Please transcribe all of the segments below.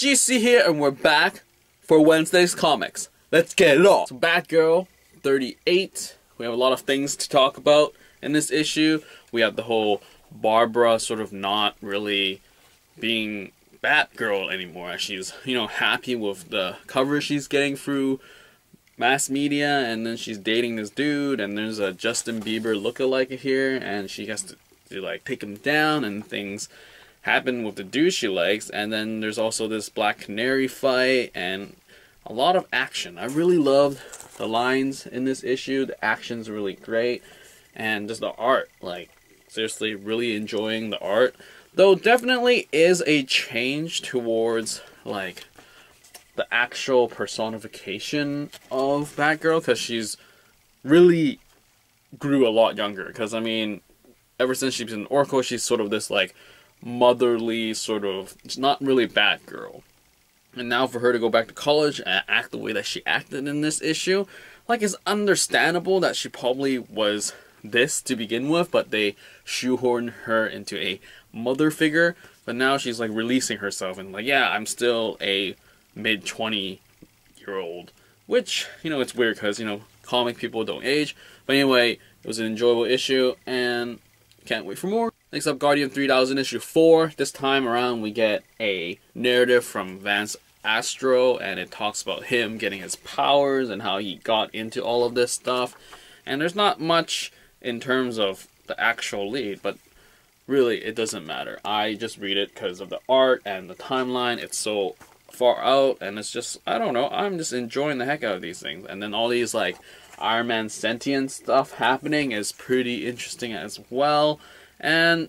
It's GC here, and we're back for Wednesday's comics. Let's get it on. So Batgirl 38. We have a lot of things to talk about in this issue. We have the whole Barbara sort of not really being Batgirl anymore. She's, happy with the coverage she's getting through mass media, and then she's dating this dude, and there's a Justin Bieber lookalike here, and she has to take him down, and things happen with the dude she likes. And then there's also this Black Canary fight and a lot of action. I really loved the lines in this issue. The action's really great, and just the art, seriously really enjoying the art, though definitely is a change towards the actual personification of Batgirl, because she's really grew a lot younger. Because ever since she's been Oracle, she's sort of this motherly sort of, not really Batgirl. And now for her to go back to college and act the way that she acted in this issue, it's understandable that she probably was this to begin with, but they shoehorned her into a mother figure. But now she's releasing herself and yeah, I'm still a mid-20-year-old, which, it's weird because, comic people don't age. But anyway, it was an enjoyable issue, and can't wait for more. Next up, Guardian 3000 issue 4. This time around, we get a narrative from Vance Astro, and it talks about him getting his powers and how he got into all of this stuff. And there's not much in terms of the actual lead, but really, it doesn't matter. I just read it because of the art and the timeline. It's so far out, and it's just, I don't know, I'm just enjoying the heck out of these things. And then all these Iron Man sentient stuff happening is pretty interesting as well. And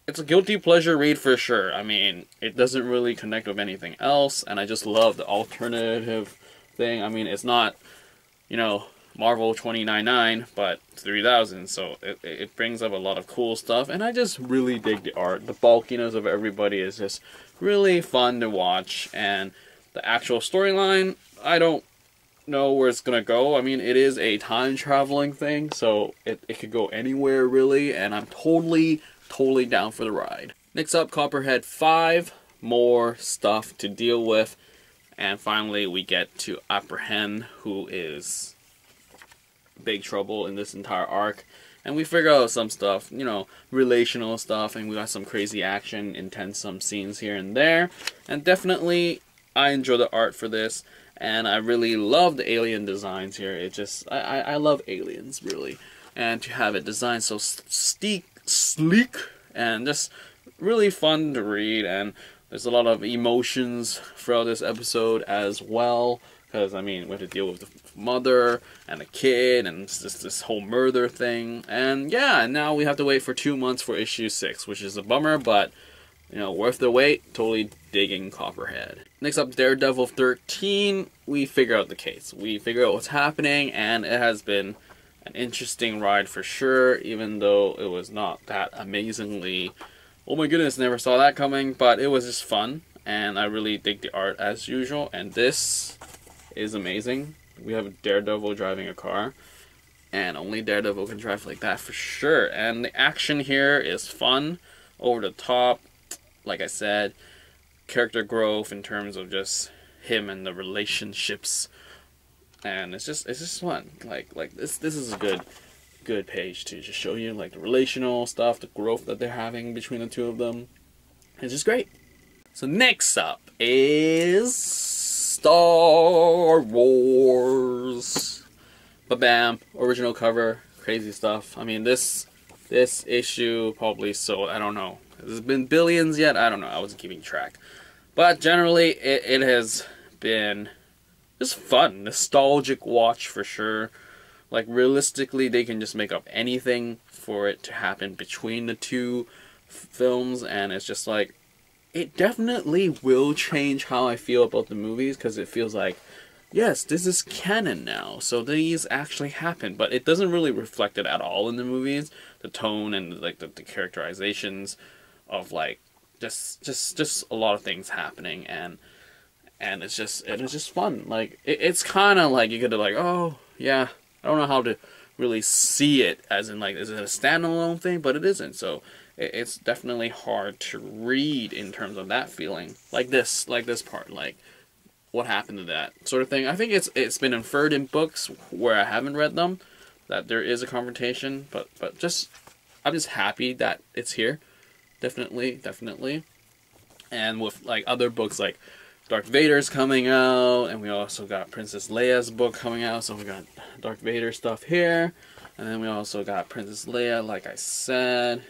it's a guilty pleasure read for sure. It doesn't really connect with anything else, and I just love the alternative thing. It's not, Marvel 2099, but 3000, so it brings up a lot of cool stuff, and I just really dig the art. The bulkiness of everybody is just really fun to watch, and the actual storyline, I don't know where it's gonna go. It is a time traveling thing, so it could go anywhere really, and I'm totally down for the ride. Next up, Copperhead 5, more stuff to deal with, and finally we get to apprehend who is big trouble in this entire arc, and we figure out some stuff, relational stuff, and we got some crazy action, intense some scenes here and there, and definitely I enjoy the art for this. And I really love the alien designs here. It just, I love aliens, really. And to have it designed so sleek, and just really fun to read. And there's a lot of emotions throughout this episode as well. Because, we have to deal with the mother and the kid, and it's just this whole murder thing. And yeah, now we have to wait for 2 months for issue 6, which is a bummer, but worth the wait. Totally digging Copperhead. Next up, Daredevil 13. We figure out the case. We figure out what's happening, and it has been an interesting ride for sure, even though it was not that amazingly, oh my goodness, never saw that coming, but it was just fun, and I really dig the art as usual, and this is amazing. We have Daredevil driving a car, and only Daredevil can drive like that for sure, and the action here is fun, over the top. Like I said, character growth in terms of just him and the relationships, and it's just fun. This is a good page to just show you the relational stuff, the growth that they're having between the two of them. It's just great. So next up is Star Wars. Ba-bam, original cover, crazy stuff. This issue probably sold, I don't know. Has it been billions yet? I don't know. I wasn't keeping track. But generally, it has been just fun. Nostalgic watch for sure. Realistically, they can just make up anything for it to happen between the two films. And it's just it definitely will change how I feel about the movies. Because it feels yes, this is canon now. So these actually happen. But it doesn't really reflect it at all in the movies. The tone and the characterizations of just a lot of things happening, and it's just fun. It's kind of you get to oh yeah, I don't know how to really see it as in is it a standalone thing, but it isn't. So it's definitely hard to read in terms of that feeling. Like this part, like what happened to that sort of thing. I think it's been inferred in books where I haven't read them that there is a confrontation, but I'm just happy that it's here. Definitely. And with like other books like Darth Vader's coming out, and we also got Princess Leia's book coming out, so we got Darth Vader stuff here. And then we also got Princess Leia, like I said.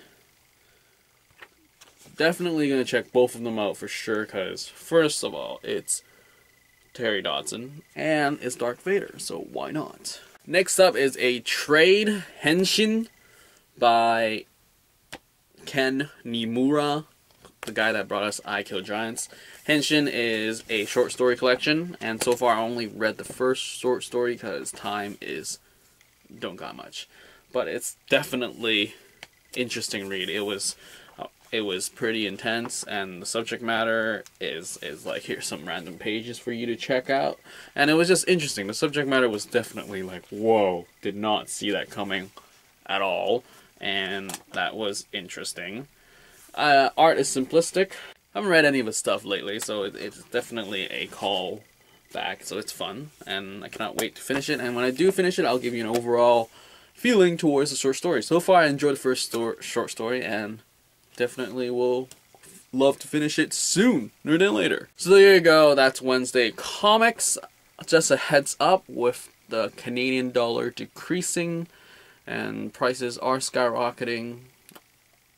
Definitely gonna check both of them out for sure, because first of all, it's Terry Dodson, and it's Darth Vader, so why not? Next up is a trade, Henshin, by Ken Niimura, the guy that brought us I Kill Giants. Henshin is a short story collection, and so far I only read the first short story because time don't got much. But it's definitely interesting read. It was pretty intense, and the subject matter is like, here's some random pages for you to check out. And it was just interesting. The subject matter was definitely like, whoa, did not see that coming at all. And that was interesting. Art is simplistic. I haven't read any of his stuff lately, so it's definitely a call back, so it's fun, and I cannot wait to finish it. And when I do finish it, I'll give you an overall feeling towards the short story. So far, I enjoyed the first short story, and definitely will love to finish it sooner than later. So there you go, that's Wednesday Comics. Just a heads up, with the Canadian dollar decreasing and prices are skyrocketing,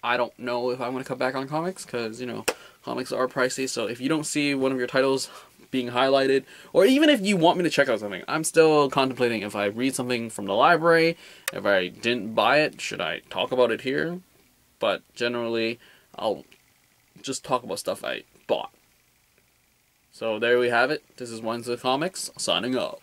I don't know if I'm going to cut back on comics, because, you know, comics are pricey. So if you don't see one of your titles being highlighted, or even if you want me to check out something, I'm still contemplating if I read something from the library, if I didn't buy it, should I talk about it here? But generally, I'll just talk about stuff I bought. So there we have it. This is Wednesday Comics, signing off.